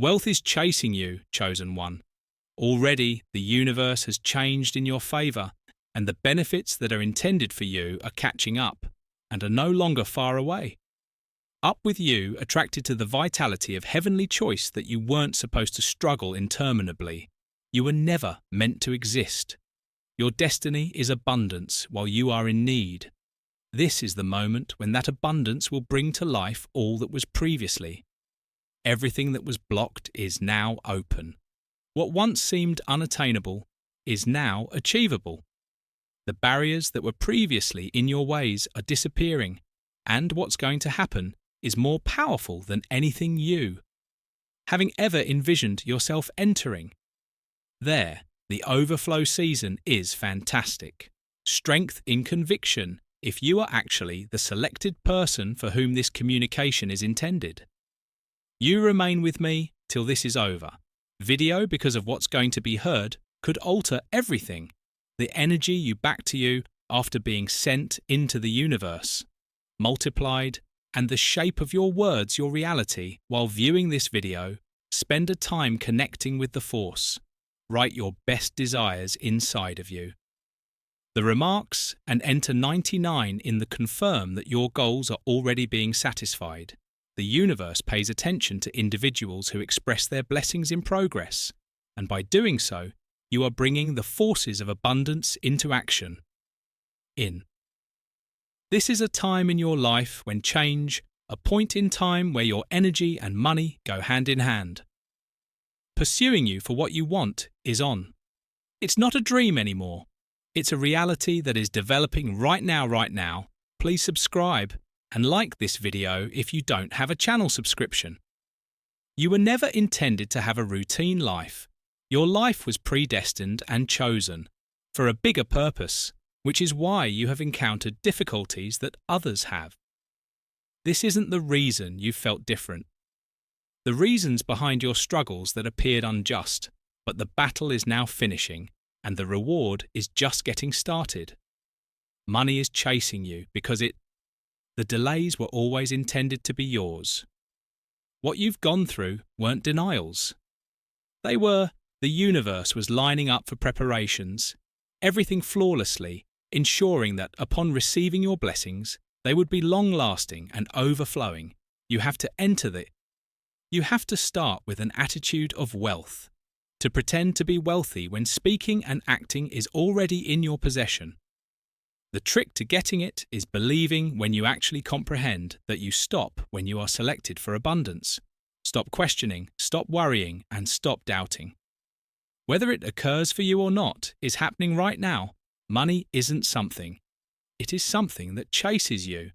Wealth is chasing you, chosen one. Already, the universe has changed in your favor, and the benefits that are intended for you are catching up and are no longer far away. Up with you, attracted to the vitality of heavenly choice that you weren't supposed to struggle interminably. You were never meant to exist. Your destiny is abundance while you are in need. This is the moment when that abundance will bring to life all that was previously. Everything that was blocked is now open. What once seemed unattainable is now achievable. The barriers that were previously in your ways are disappearing, and what's going to happen is more powerful than anything you, having ever envisioned yourself entering. There, the overflow season is fantastic. Strength in conviction if you are actually the selected person for whom this communication is intended. You remain with me till this is over. Video, because of what's going to be heard, could alter everything. The energy you back to you after being sent into the universe, multiplied, and the shape of your words your reality. While viewing this video, spend a time connecting with the force. Write your best desires inside of you. The remarks and enter 99 in the confirm that your goals are already being satisfied. The universe pays attention to individuals who express their blessings in progress, and by doing so, you are bringing the forces of abundance into action. This is a time in your life when change, a point in time where your energy and money go hand in hand. Pursuing you for what you want is on. It's not a dream anymore. It's a reality that is developing right now. Please subscribe and like this video if you don't have a channel subscription. You were never intended to have a routine life. Your life was predestined and chosen for a bigger purpose, which is why you have encountered difficulties that others have. This isn't the reason you felt different. The reasons behind your struggles that appeared unjust, but the battle is now finishing, and the reward is just getting started. Money is chasing you because the delays were always intended to be yours. What you've gone through weren't denials. They were the universe was lining up for preparations, everything flawlessly, ensuring that upon receiving your blessings, they would be long-lasting and overflowing. You have to start with an attitude of wealth. To pretend to be wealthy when speaking and acting is already in your possession. The trick to getting it is believing when you actually comprehend that you stop when you are selected for abundance. Stop questioning, stop worrying, and stop doubting. Whether it occurs for you or not is happening right now. Money isn't something. It is something that chases you.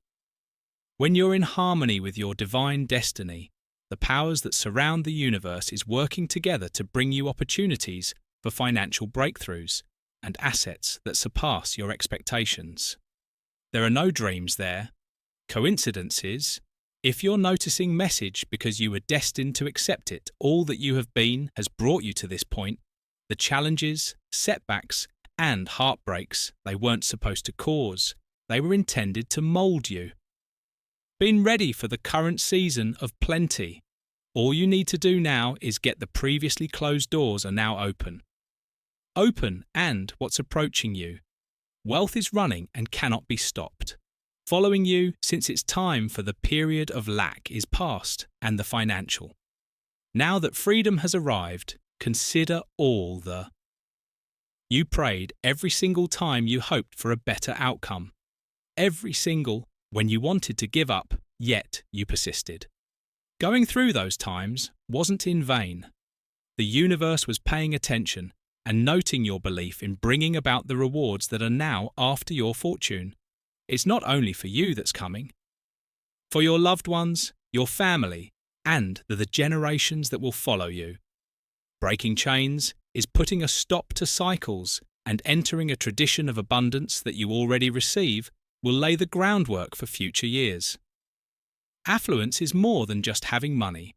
When you're in harmony with your divine destiny, the powers that surround the universe is working together to bring you opportunities for financial breakthroughs and assets that surpass your expectations. There are no dreams there. Coincidences. If you're noticing message because you were destined to accept it, all that you have been has brought you to this point. The challenges, setbacks, and heartbreaks they weren't supposed to cause. They were intended to mold you. Been ready for the current season of plenty. All you need to do now is get the previously closed doors are now open. Open and what's approaching you. Wealth is running and cannot be stopped. Following you since it's time for the period of lack is past and the financial. Now that freedom has arrived, consider all the you prayed every single time you hoped for a better outcome. Every single when you wanted to give up, yet you persisted. Going through those times wasn't in vain. The universe was paying attention and noting your belief in bringing about the rewards that are now after your fortune. It's not only for you that's coming. For your loved ones, your family, and the generations that will follow you. Breaking chains is putting a stop to cycles and entering a tradition of abundance that you already receive will lay the groundwork for future years. Affluence is more than just having money.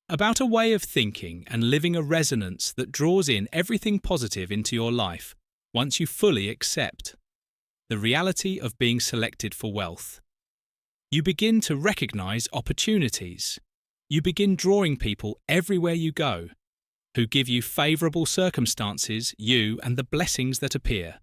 About a way of thinking and living a resonance that draws in everything positive into your life once you fully accept the reality of being selected for wealth. You begin to recognize opportunities. You begin drawing people everywhere you go, who give you favorable circumstances, you and the blessings that appear.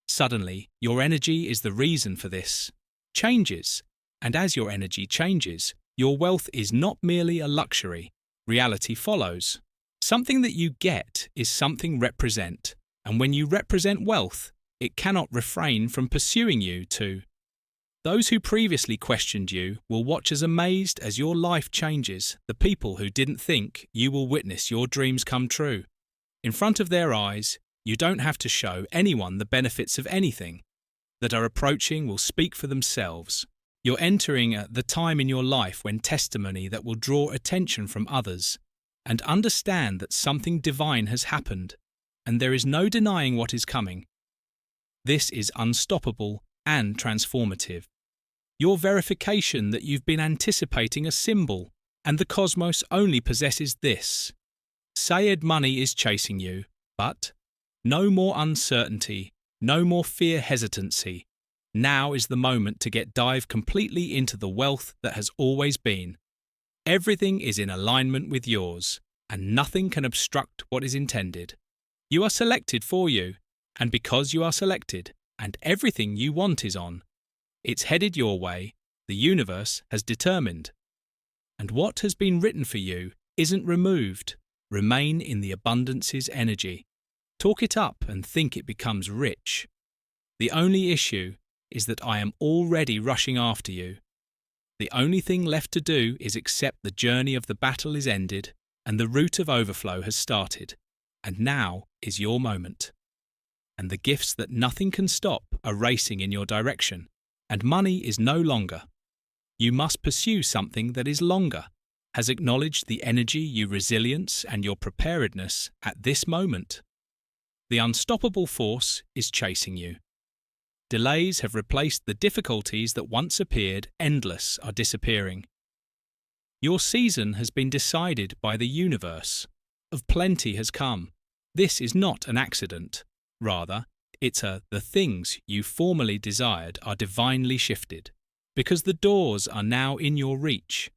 Suddenly, your energy is the reason for this. Changes, and as your energy changes, your wealth is not merely a luxury. Reality follows. Something that you get is something represent, and when you represent wealth, it cannot refrain from pursuing you to. Those who previously questioned you will watch as amazed as your life changes the people who didn't think you will witness your dreams come true. In front of their eyes, you don't have to show anyone the benefits of anything that are approaching will speak for themselves. You're entering the time in your life when testimony that will draw attention from others and understand that something divine has happened and there is no denying what is coming. This is unstoppable and transformative. Your verification that you've been anticipating a symbol, and the cosmos only possesses this. Said money is chasing you, but no more uncertainty, no more fear hesitancy. Now is the moment to dive completely into the wealth that has always been. Everything is in alignment with yours, and nothing can obstruct what is intended. You are selected for you, and because you are selected, and everything you want is on, it's headed your way, the universe has determined. And what has been written for you isn't removed. Remain in the abundance's energy. Talk it up and think it becomes rich. The only issue is that I am already rushing after you. The only thing left to do is accept the journey of the battle is ended and the route of overflow has started. And now is your moment. And the gifts that nothing can stop are racing in your direction. And money is no longer. You must pursue something that is longer, has acknowledged the energy, your resilience, and your preparedness at this moment. The unstoppable force is chasing you. Delays have replaced the difficulties that once appeared endless are disappearing. Your season has been decided by the universe. Of plenty has come. This is not an accident. Rather, it's the things you formerly desired are divinely shifted, because the doors are now in your reach,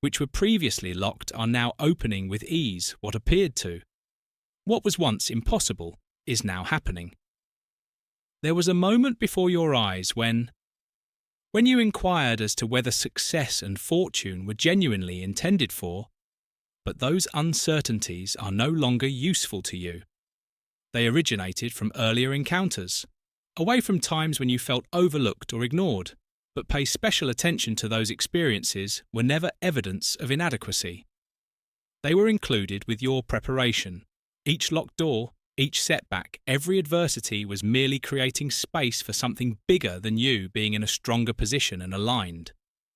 which were previously locked are now opening with ease what appeared to. What was once impossible is now happening. There was a moment before your eyes when you inquired as to whether success and fortune were genuinely intended for, but those uncertainties are no longer useful to you. They originated from earlier encounters, away from times when you felt overlooked or ignored, but pay special attention to those experiences were never evidence of inadequacy. They were included with your preparation. Each locked door, each setback, every adversity was merely creating space for something bigger than you being in a stronger position and aligned.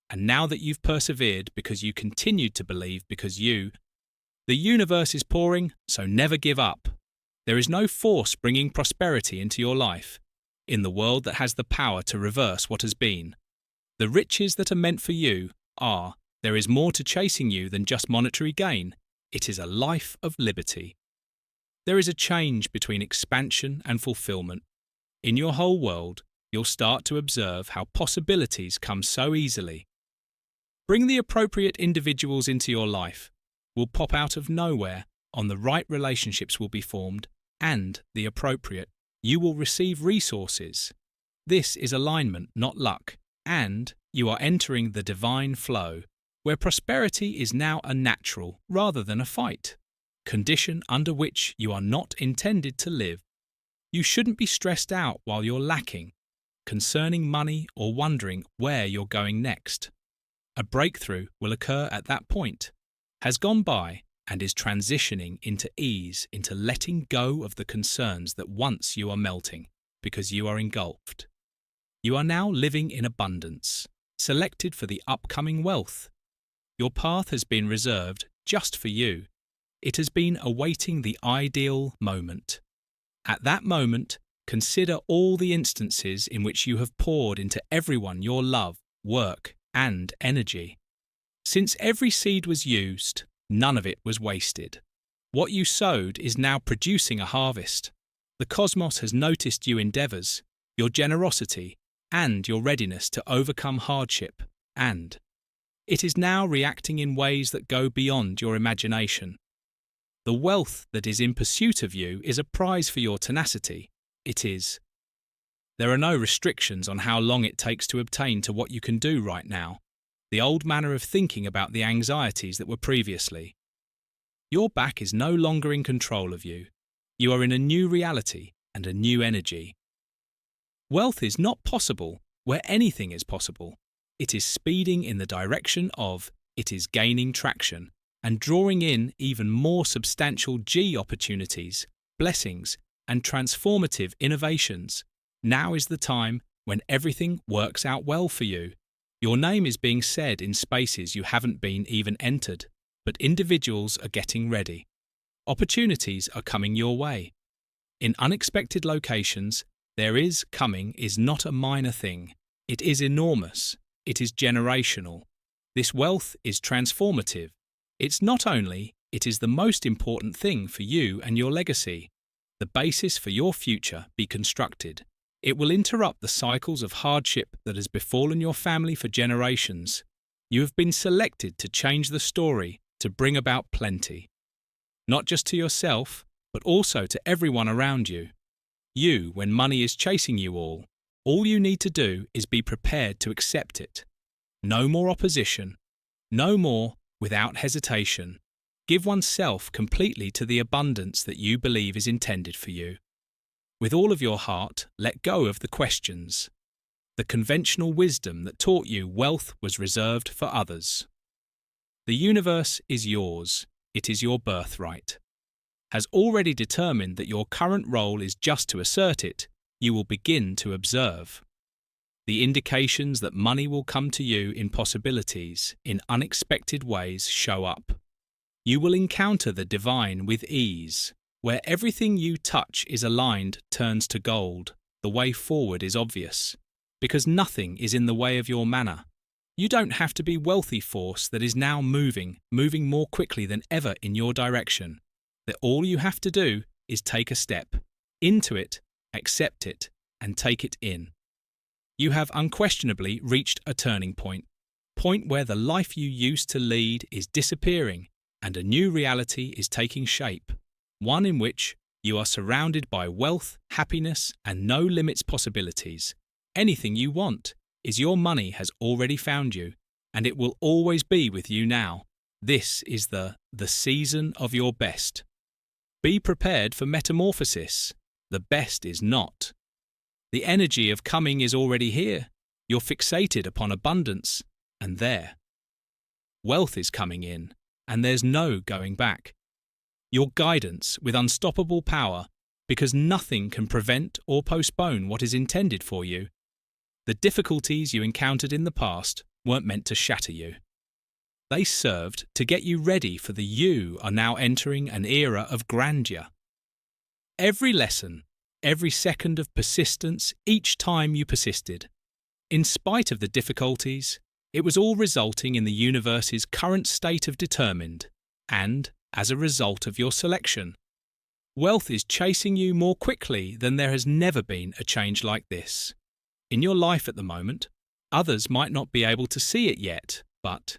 And now that you've persevered because you continued to believe the universe is pouring, so never give up. There is no force bringing prosperity into your life, in the world that has the power to reverse what has been. The riches that are meant for you are, there is more to chasing you than just monetary gain. It is a life of liberty. There is a change between expansion and fulfillment. In your whole world, you'll start to observe how possibilities come so easily. Bring the appropriate individuals into your life, will pop out of nowhere, on the right relationships will be formed, and the appropriate, you will receive resources. This is alignment, not luck, and you are entering the divine flow, where prosperity is now a natural rather than a fight, condition under which you are not intended to live. You shouldn't be stressed out while you're lacking, concerning money or wondering where you're going next. A breakthrough will occur at that point, has gone by, and is transitioning into ease, into letting go of the concerns that once you are melting, because you are engulfed. You are now living in abundance, selected for the upcoming wealth. Your path has been reserved just for you. It has been awaiting the ideal moment. At that moment, consider all the instances in which you have poured into everyone your love, work, and energy. Since every seed was used, none of it was wasted. What you sowed is now producing a harvest. The cosmos has noticed your endeavours, your generosity, and your readiness to overcome hardship, and It is now reacting in ways that go beyond your imagination. The wealth that is in pursuit of you is a prize for your tenacity. It is. There are no restrictions on how long it takes to obtain to what you can do right now. The old manner of thinking about the anxieties that were previously. Your back is no longer in control of you. You are in a new reality and a new energy. Wealth is not possible where anything is possible. It is speeding in the direction of, it is gaining traction and drawing in even more substantial G opportunities, blessings, and transformative innovations. Now is the time when everything works out well for you. Your name is being said in spaces you haven't been even entered, but individuals are getting ready. Opportunities are coming your way. In unexpected locations, coming is not a minor thing. It is enormous. It is generational. This wealth is transformative. It's not only, it is the most important thing for you and your legacy. The basis for your future be constructed. It will interrupt the cycles of hardship that has befallen your family for generations. You have been selected to change the story, to bring about plenty. Not just to yourself, but also to everyone around you. You, when money is chasing you all you need to do is be prepared to accept it. No more opposition. No more without hesitation. Give oneself completely to the abundance that you believe is intended for you. With all of your heart, let go of the questions. The conventional wisdom that taught you wealth was reserved for others. The universe is yours. It is your birthright. Has already determined that your current role is just to assert it, you will begin to observe. The indications that money will come to you in possibilities, in unexpected ways show up. You will encounter the divine with ease. Where everything you touch is aligned turns to gold, the way forward is obvious. Because nothing is in the way of your manner. You don't have to be wealthy force that is now moving more quickly than ever in your direction. That all you have to do is take a step into it, accept it, and take it in. You have unquestionably reached a turning point where the life you used to lead is disappearing and a new reality is taking shape, one in which you are surrounded by wealth, happiness, and no limits possibilities. Anything you want is your money has already found you, and it will always be with you now. This is the season of your best. Be prepared for metamorphosis. The best is not. The energy of coming is already here. You're fixated upon abundance, and there. Wealth is coming in, and there's no going back. Your guidance with unstoppable power, because nothing can prevent or postpone what is intended for you. The difficulties you encountered in the past weren't meant to shatter you. They served to get you ready for the you are now entering an era of grandeur. Every lesson, every second of persistence, each time you persisted. In spite of the difficulties, it was all resulting in the universe's current state of determined, and as a result of your selection. Wealth is chasing you more quickly than there has never been a change like this. In your life at the moment, others might not be able to see it yet, but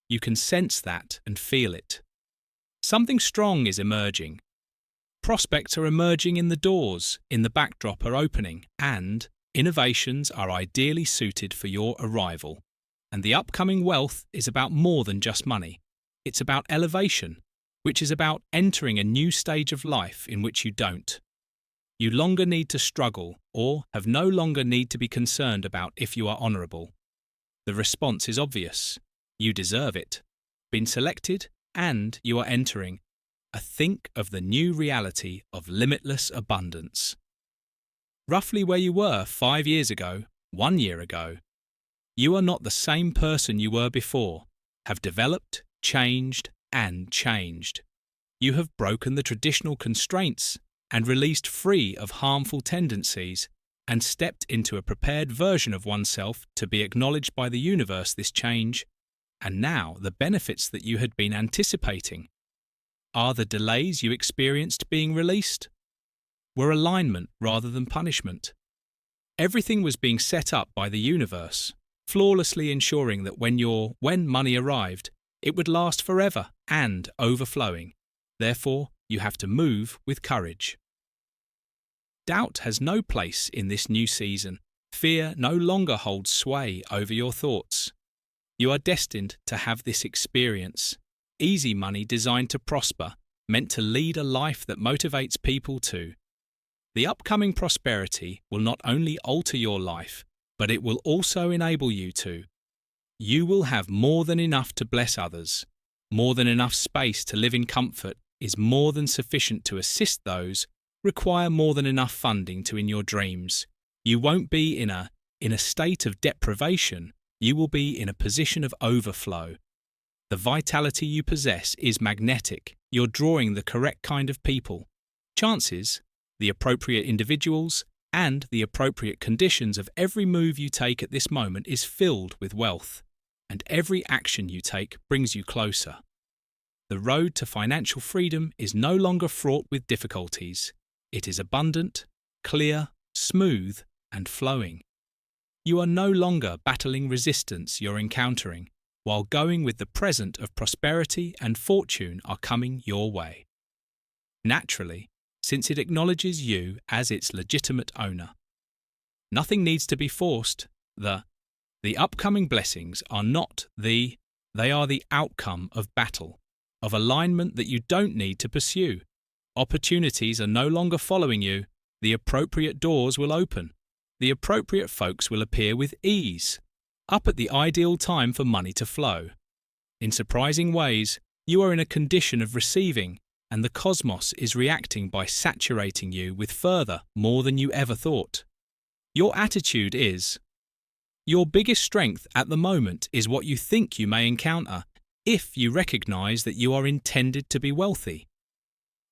you can sense that and feel it. Something strong is emerging. Prospects are emerging in the doors, in the backdrop are opening, and innovations are ideally suited for your arrival. And the upcoming wealth is about more than just money. It's about elevation, which is about entering a new stage of life in which you don't. You longer need to struggle or have no longer need to be concerned about if you are honourable. The response is obvious. You deserve it. Been selected and you are entering. Think of the new reality of limitless abundance. Roughly where you were 5 years ago, 1 year ago. You are not the same person you were before, have developed, changed, and changed. You have broken the traditional constraints and released free of harmful tendencies and stepped into a prepared version of oneself to be acknowledged by the universe this change, and now the benefits that you had been anticipating. Are the delays you experienced being released? Were alignment rather than punishment? Everything was being set up by the universe flawlessly ensuring that when money arrived, it would last forever and overflowing. Therefore, you have to move with courage. Doubt has no place in this new season. Fear no longer holds sway over your thoughts. You are destined to have this experience. Easy money designed to prosper, meant to lead a life that motivates people to. The upcoming prosperity will not only alter your life, but it will also enable you to. You will have more than enough to bless others. More than enough space to live in comfort is more than sufficient to assist those. Require more than enough funding to in your dreams. You won't be in a state of deprivation. You will be in a position of overflow. The vitality you possess is magnetic. You're drawing the correct kind of people. Chances, the appropriate individuals, and the appropriate conditions of every move you take at this moment is filled with wealth, and every action you take brings you closer. The road to financial freedom is no longer fraught with difficulties. It is abundant, clear, smooth, and flowing. You are no longer battling resistance you're encountering, while going with the present of prosperity and fortune are coming your way. Naturally, since it acknowledges you as its legitimate owner. Nothing needs to be forced. The upcoming blessings are they are the outcome of battle, of alignment that you don't need to pursue. Opportunities are no longer following you. The appropriate doors will open. The appropriate folks will appear with ease, up at the ideal time for money to flow. In surprising ways, you are in a condition of receiving, and the cosmos is reacting by saturating you with more than you ever thought. Your attitude is, your biggest strength at the moment is what you think you may encounter if you recognize that you are intended to be wealthy.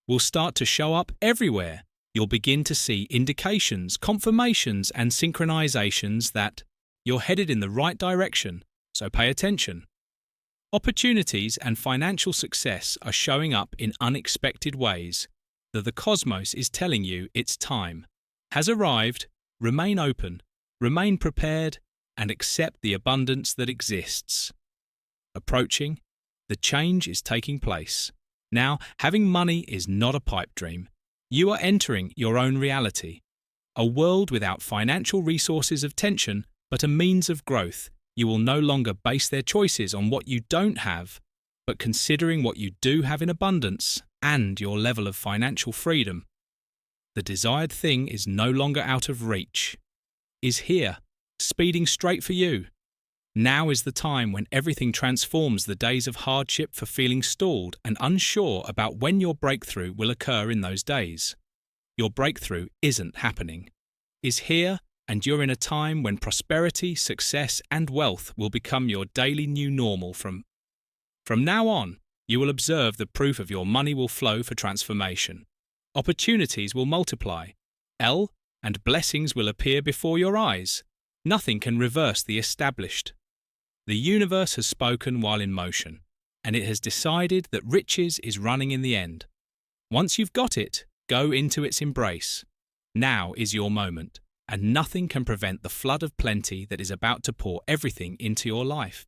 Will start to show up everywhere. You'll begin to see indications, confirmations, and synchronizations that you're headed in the right direction, so pay attention. Opportunities and financial success are showing up in unexpected ways that the cosmos is telling you its time has arrived. Remain open, remain prepared, and accept the abundance that exists. Approaching, the change is taking place. Now, having money is not a pipe dream. You are entering your own reality. A world without financial resources of tension, but a means of growth. You will no longer base their choices on what you don't have, but considering what you do have in abundance and your level of financial freedom. The desired thing is no longer out of reach, is here, speeding straight for you. Now is the time when everything transforms the days of hardship for feeling stalled and unsure about when your breakthrough will occur in those days. Your breakthrough isn't happening, is here, and you're in a time when prosperity, success, and wealth will become your daily new normal. From now on, you will observe the proof of your money will flow for transformation. Opportunities will multiply, and blessings will appear before your eyes. Nothing can reverse the established. The universe has spoken while in motion, and it has decided that riches is running in the end. Once you've got it, go into its embrace. Now is your moment, and nothing can prevent the flood of plenty that is about to pour everything into your life.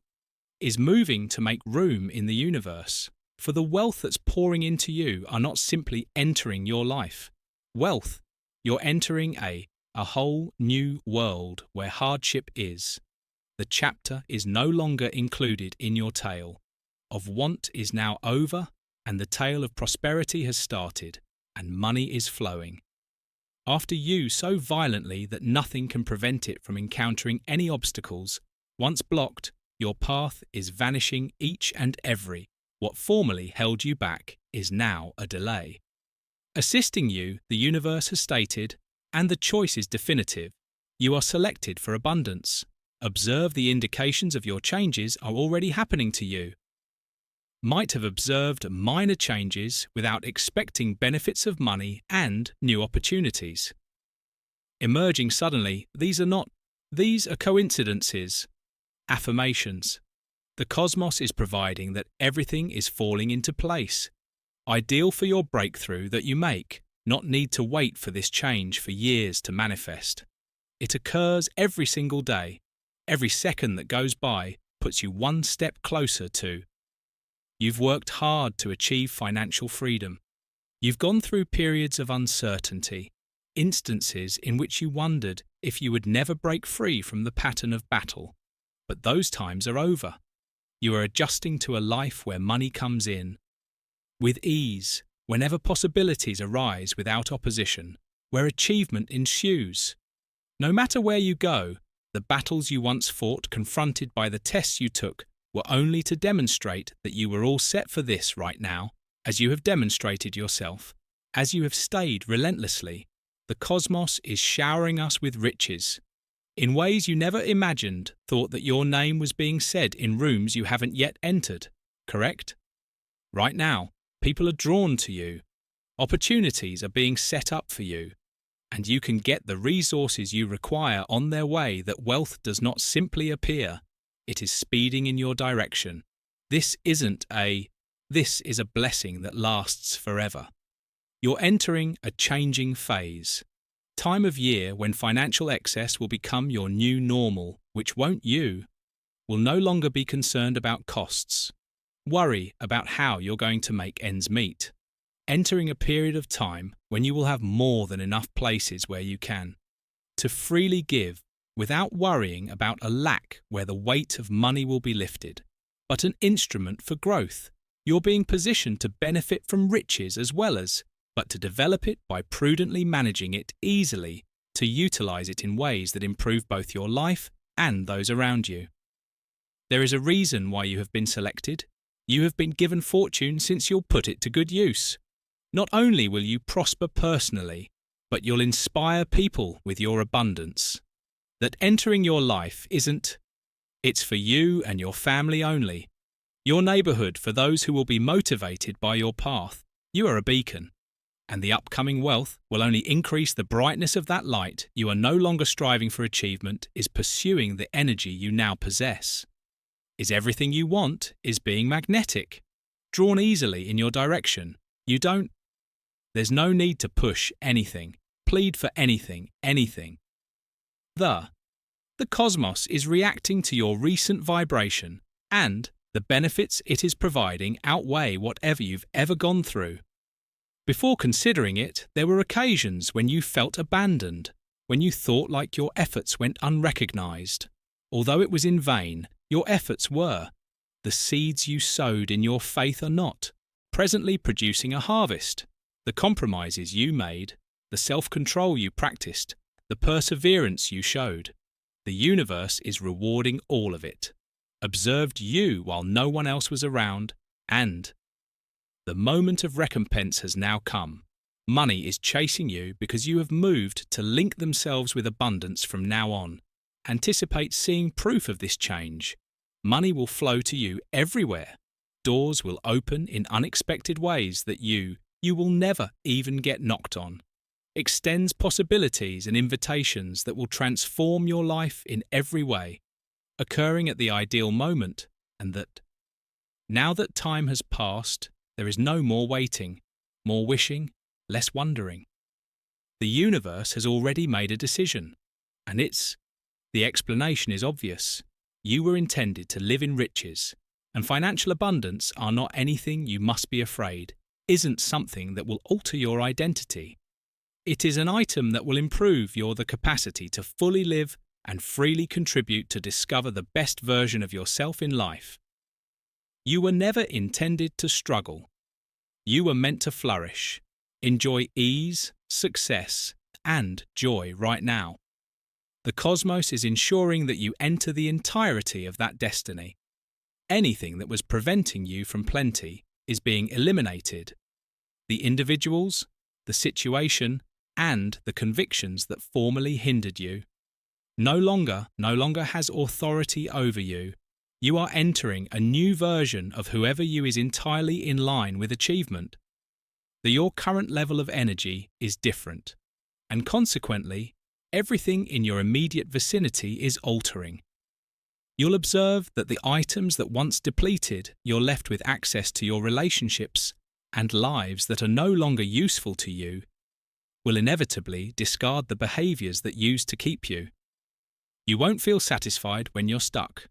Is moving to make room in the universe, for the wealth that's pouring into you are not simply entering your life. Wealth, you're entering a whole new world where hardship is. The chapter is no longer included in your tale. Of want is now over, and the tale of prosperity has started, and money is flowing. After you so violently that nothing can prevent it from encountering any obstacles, once blocked, your path is vanishing each and every. What formerly held you back is now a delay. Assisting you, the universe has stated, and the choice is definitive. You are selected for abundance. Observe the indications of your changes are already happening to you. Might have observed minor changes without expecting benefits of money and new opportunities. Emerging suddenly, these are coincidences, affirmations. The cosmos is providing that everything is falling into place. Ideal for your breakthrough that you make, not need to wait for this change for years to manifest. It occurs every single day. Every second that goes by puts you one step closer to. You've worked hard to achieve financial freedom. You've gone through periods of uncertainty, instances in which you wondered if you would never break free from the pattern of battle. But those times are over. You are adjusting to a life where money comes in with ease, whenever possibilities arise without opposition, where achievement ensues. No matter where you go, the battles you once fought, confronted by the tests you took, were only to demonstrate that you were all set for this right now, as you have demonstrated yourself, as you have stayed relentlessly. The cosmos is showering us with riches. In ways you never imagined, thought that your name was being said in rooms you haven't yet entered, correct? Right now, people are drawn to you. Opportunities are being set up for you, and you can get the resources you require on their way. That wealth does not simply appear, it is speeding in your direction. This is a blessing that lasts forever. You're entering a changing phase. Time of year when financial excess will become your new normal, which will no longer be concerned about costs. Worry about how you're going to make ends meet. Entering a period of time when you will have more than enough places where you can to freely give without worrying about a lack where the weight of money will be lifted, but an instrument for growth. You're being positioned to benefit from riches but to develop it by prudently managing it easily, to utilize it in ways that improve both your life and those around you. There is a reason why you have been selected. You have been given fortune since you'll put it to good use. Not only will you prosper personally, but you'll inspire people with your abundance. That entering your life it's for you and your family only. Your neighborhood for those who will be motivated by your path. You are a beacon, and the upcoming wealth will only increase the brightness of that light. You are no longer striving for achievement, is pursuing the energy you now possess. Is everything you want, is being magnetic, drawn easily in your direction. There's no need to push anything, plead for anything. The cosmos is reacting to your recent vibration, and the benefits it is providing outweigh whatever you've ever gone through. Before considering it, there were occasions when you felt abandoned, when you thought like your efforts went unrecognized. Although it was in vain, your efforts were. The seeds you sowed in your faith are not presently producing a harvest. The compromises you made, the self-control you practiced, the perseverance you showed. The universe is rewarding all of it. Observed you while no one else was around, and the moment of recompense has now come. Money is chasing you because you have moved to link themselves with abundance from now on. Anticipate seeing proof of this change. Money will flow to you everywhere. Doors will open in unexpected ways that you will never even get knocked on. Extends possibilities and invitations that will transform your life in every way, occurring at the ideal moment, and that, now that time has passed, there is no more waiting, more wishing, less wondering. The universe has already made a decision, and the explanation is obvious. You were intended to live in riches, and financial abundance are not anything you must be afraid, isn't something that will alter your identity. It is an item that will improve the capacity to fully live and freely contribute to discover the best version of yourself in life. You were never intended to struggle. You were meant to flourish, enjoy ease, success, and joy right now. The cosmos is ensuring that you enter the entirety of that destiny. Anything that was preventing you from plenty is being eliminated. The individuals, the situation, and the convictions that formerly hindered you no longer has authority over you. You are entering a new version of whoever you is entirely in line with achievement. Your current level of energy is different, and consequently, everything in your immediate vicinity is altering. You'll observe that the items that once depleted, you're left with access to your relationships and lives that are no longer useful to you, will inevitably discard the behaviors that used to keep you. You won't feel satisfied when you're stuck,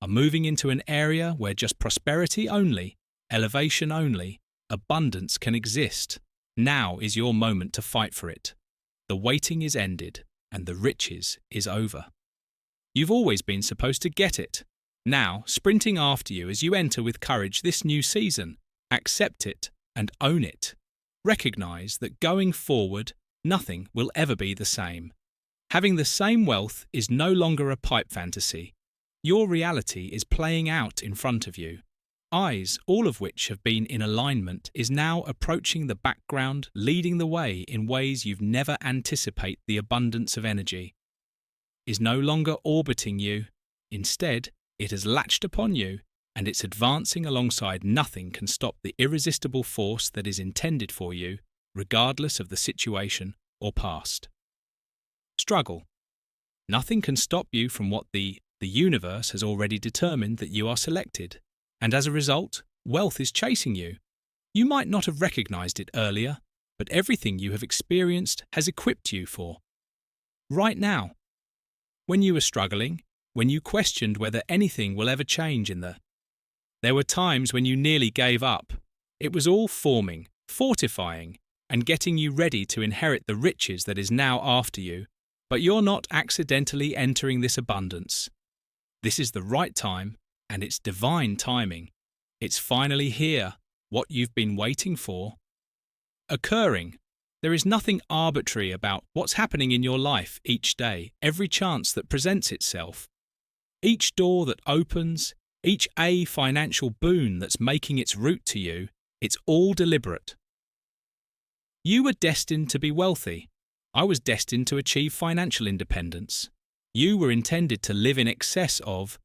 are moving into an area where just prosperity only, elevation only, abundance can exist. Now is your moment to fight for it. The waiting is ended, and the riches is over. You've always been supposed to get it. Now, sprinting after you as you enter with courage this new season, accept it and own it. Recognize that going forward, nothing will ever be the same. Having the same wealth is no longer a pipe fantasy. Your reality is playing out in front of you. Eyes, all of which have been in alignment, is now approaching the background, leading the way in ways you've never anticipated. The abundance of energy is no longer orbiting you. Instead, it has latched upon you, and it's advancing alongside. Nothing can stop the irresistible force that is intended for you, regardless of the situation or past. Struggle. Nothing can stop you from what the universe has already determined that you are selected, and as a result, wealth is chasing you. You might not have recognized it earlier, but everything you have experienced has equipped you for. Right now, when you were struggling, when you questioned whether anything will ever change there were times when you nearly gave up. It was all forming, fortifying, and getting you ready to inherit the riches that is now after you, but you're not accidentally entering this abundance. This is the right time, and it's divine timing. It's finally here, what you've been waiting for. Occurring. There is nothing arbitrary about what's happening in your life each day, every chance that presents itself. Each door that opens, each financial boon that's making its route to you, it's all deliberate. You were destined to be wealthy. I was destined to achieve financial independence. You were intended to live in excess of.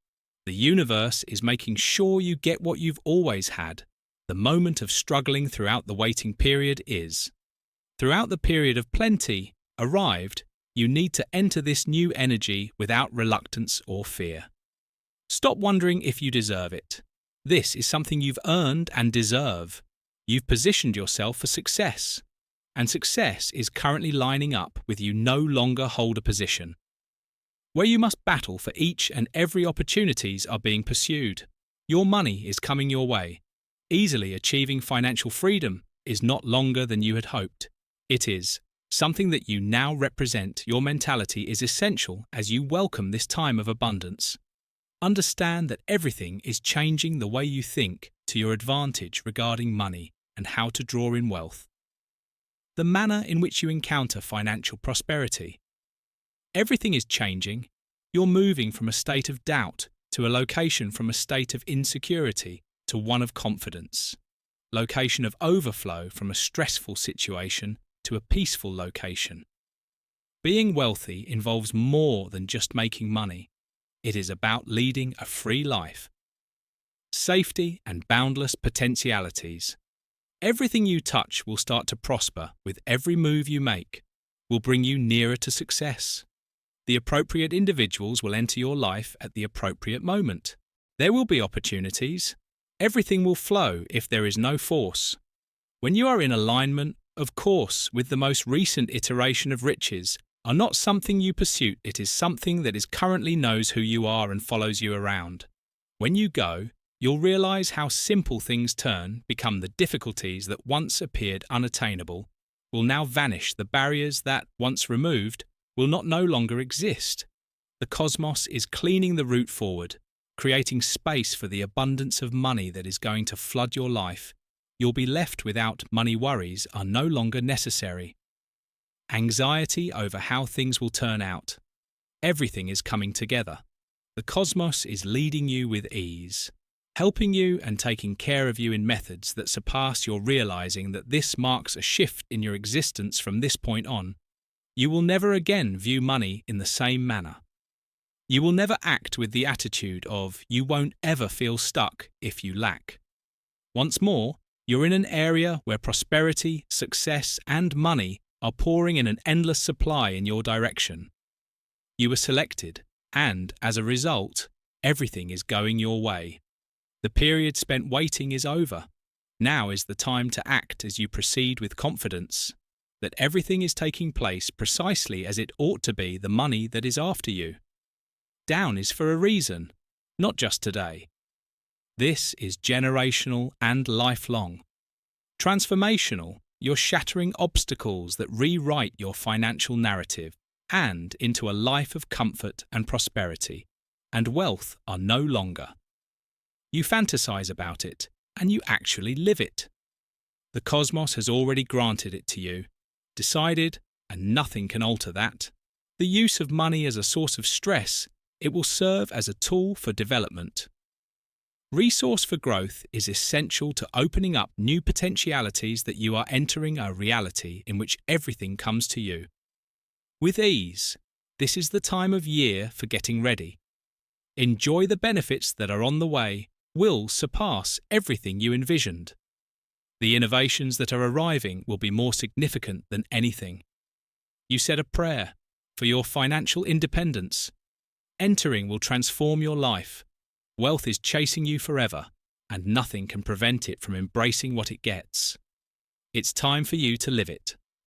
The universe is making sure you get what you've always had. The moment of struggling throughout the waiting period is. Throughout the period of plenty arrived, you need to enter this new energy without reluctance or fear. Stop wondering if you deserve it. This is something you've earned and deserve. You've positioned yourself for success, and success is currently lining up with you. No longer hold a position where you must battle for each and every opportunities are being pursued. Your money is coming your way. Easily achieving financial freedom is not longer than you had hoped. It is something that you now represent. Your mentality is essential as you welcome this time of abundance. Understand that everything is changing the way you think to your advantage regarding money and how to draw in wealth. The manner in which you encounter financial prosperity. Everything is changing. You're moving from a state of doubt to a location, from a state of insecurity to one of confidence. Location of overflow from a stressful situation to a peaceful location. Being wealthy involves more than just making money. It is about leading a free life. Safety and boundless potentialities. Everything you touch will start to prosper with every move you make, will bring you nearer to success. The appropriate individuals will enter your life at the appropriate moment. There will be opportunities. Everything will flow if there is no force. When you are in alignment, of course, with the most recent iteration of riches, are not something you pursue, it is something that is currently knows who you are and follows you around. When you go, you'll realize how simple things become the difficulties that once appeared unattainable, will now vanish. The barriers that, once removed, will no longer exist. The cosmos is cleaning the route forward, creating space for the abundance of money that is going to flood your life. You'll be left without money. Worries are no longer necessary. Anxiety over how things will turn out. Everything is coming together. The cosmos is leading you with ease, helping you and taking care of you in methods that surpass your realizing that this marks a shift in your existence from this point on. You will never again view money in the same manner. You will never act with the attitude of you won't ever feel stuck if you lack. Once more, you're in an area where prosperity, success, and money are pouring in an endless supply in your direction. You were selected, and as a result, everything is going your way. The period spent waiting is over. Now is the time to act as you proceed with confidence that everything is taking place precisely as it ought to be. The money that is after you. down is for a reason, not just today. This is generational and lifelong. Transformational, you're shattering obstacles that rewrite your financial narrative and into a life of comfort and prosperity, and wealth are no longer. You fantasize about it, and you actually live it. The cosmos has already granted it to you, decided, and nothing can alter that. The use of money as a source of stress, it will serve as a tool for development. Resource for growth is essential to opening up new potentialities that you are entering a reality in which everything comes to you. With ease, this is the time of year for getting ready. Enjoy the benefits that are on the way, will surpass everything you envisioned. The innovations that are arriving will be more significant than anything. You said a prayer for your financial independence. Entering will transform your life. Wealth is chasing you forever, and nothing can prevent it from embracing what it gets. It's time for you to live it.